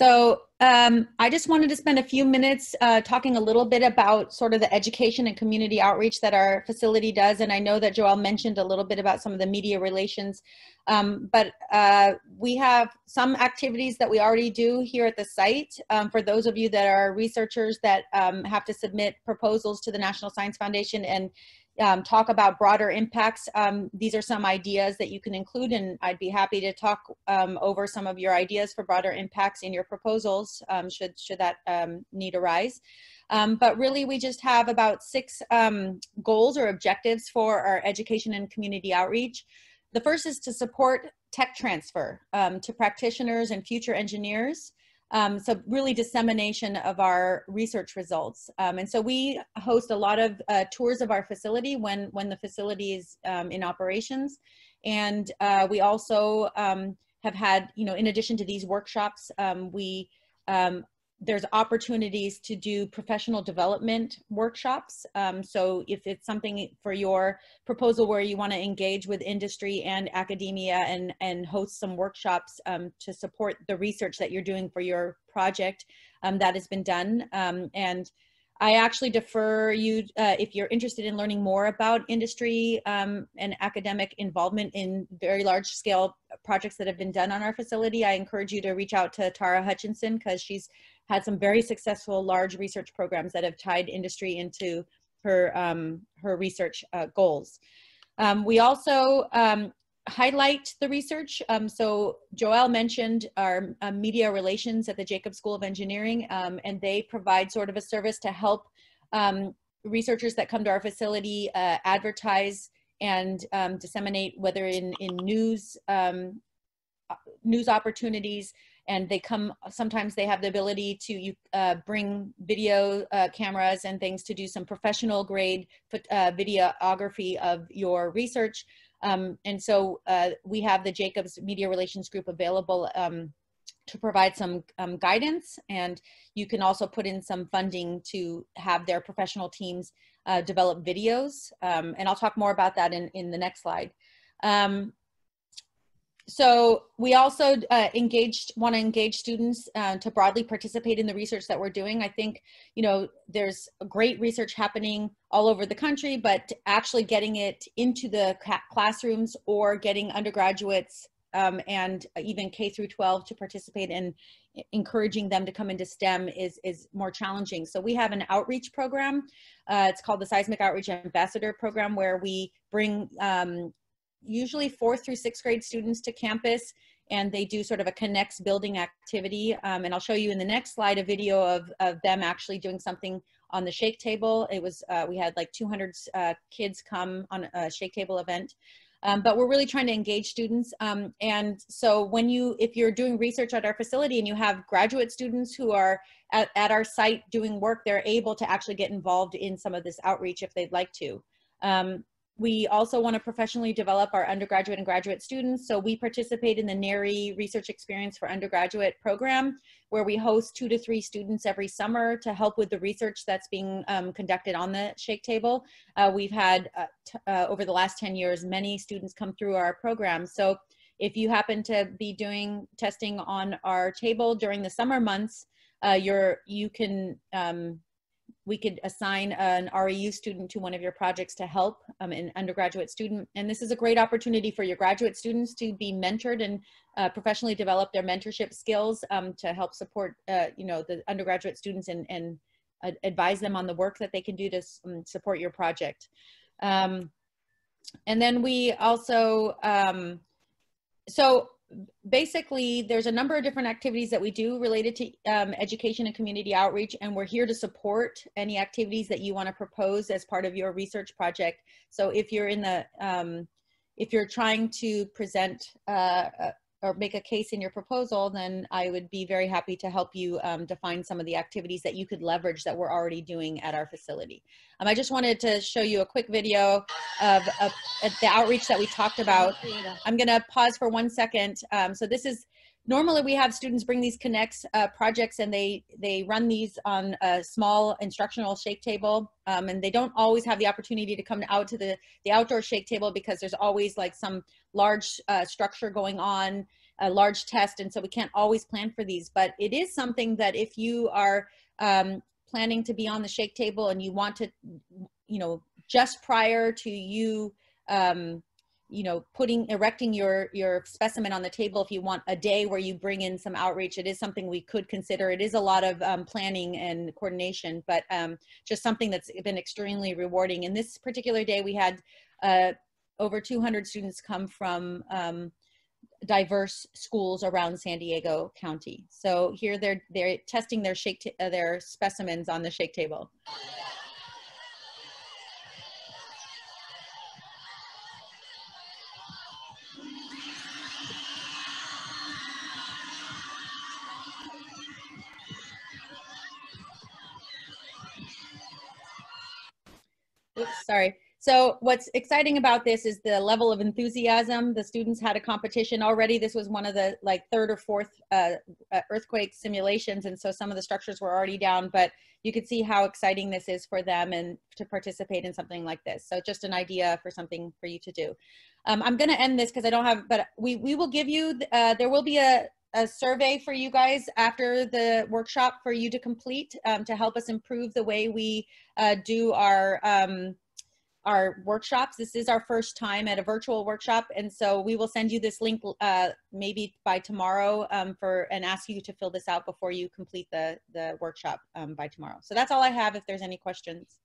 I just wanted to spend a few minutes talking a little bit about sort of the education and community outreach that our facility does. And I know that Joelle mentioned a little bit about some of the media relations, but we have some activities that we already do here at the site. For those of you that are researchers that have to submit proposals to the National Science Foundation and talk about broader impacts. These are some ideas that you can include, and I'd be happy to talk over some of your ideas for broader impacts in your proposals, should that need arise. But really, we just have about 6 goals or objectives for our education and community outreach. The first is to support tech transfer to practitioners and future engineers. So really dissemination of our research results. And so we host a lot of tours of our facility when the facility is in operations. And we also have had, in addition to these workshops, there's opportunities to do professional development workshops. So if it's something for your proposal where you want to engage with industry and academia and host some workshops to support the research that you're doing for your project, that has been done. And I actually defer you, if you're interested in learning more about industry and academic involvement in very large scale projects that have been done on our facility, I encourage you to reach out to Tara Hutchinson, because she's had some very successful large research programs that have tied industry into her research goals. We also highlight the research. So Joelle mentioned our media relations at the Jacobs School of Engineering, and they provide sort of a service to help researchers that come to our facility advertise and disseminate, whether in news opportunities. And they come, sometimes they have the ability to bring video cameras and things to do some professional grade videography of your research. And so we have the Jacobs Media Relations Group available to provide some guidance, and you can also put in some funding to have their professional teams develop videos. And I'll talk more about that in the next slide. So we also want to engage students to broadly participate in the research that we're doing. I think, there's great research happening all over the country, but actually getting it into the classrooms or getting undergraduates and even K through 12 to participate and encouraging them to come into STEM is more challenging. So we have an outreach program. It's called the Seismic Outreach Ambassador Program, where we bring usually 4th through 6th grade students to campus, and they do sort of a connects building activity. And I'll show you in the next slide a video of them actually doing something on the shake table. It was, we had like 200 kids come on a shake table event. But we're really trying to engage students. And so if you're doing research at our facility and you have graduate students who are at our site doing work, they're able to actually get involved in some of this outreach if they'd like to. We also want to professionally develop our undergraduate and graduate students. So we participate in the NARI Research Experience for Undergraduate program, where we host 2 to 3 students every summer to help with the research that's being conducted on the shake table. We've had, over the last 10 years, many students come through our program. So if you happen to be doing testing on our table during the summer months, we could assign an REU student to one of your projects to help an undergraduate student. And this is a great opportunity for your graduate students to be mentored and professionally develop their mentorship skills to help support the undergraduate students and advise them on the work that they can do to support your project. And then we also, so basically, there's a number of different activities that we do related to education and community outreach, and we're here to support any activities that you want to propose as part of your research project. So if you're if you're trying to present or make a case in your proposal, then I would be very happy to help you define some of the activities that you could leverage that we're already doing at our facility. I just wanted to show you a quick video of the outreach that we talked about. I'm gonna pause for 1 second. So this is, normally we have students bring these Connects projects, and they run these on a small instructional shake table, and they don't always have the opportunity to come out to the outdoor shake table because there's always like some large structure going on. a large test, and so we can't always plan for these, but it is something that if you are planning to be on the shake table and you want to, you know, just prior to you, you know, erecting your specimen on the table, if you want a day where you bring in some outreach, it is something we could consider. It is a lot of planning and coordination, but just something that's been extremely rewarding. And this particular day, we had over 200 students come from diverse schools around San Diego County. So here they're testing their specimens on the shake table. Oops, sorry. So what's exciting about this is the level of enthusiasm. The students had a competition already. This was one of the like third or fourth earthquake simulations. And so some of the structures were already down, but you could see how exciting this is for them and to participate in something like this. So just an idea for something for you to do. I'm going to end this because I don't have, but we will give you, there will be a survey for you guys after the workshop for you to complete to help us improve the way we do our workshops. This is our first time at a virtual workshop, and so we will send you this link maybe by tomorrow and ask you to fill this out before you complete the workshop by tomorrow. So that's all I have if there's any questions.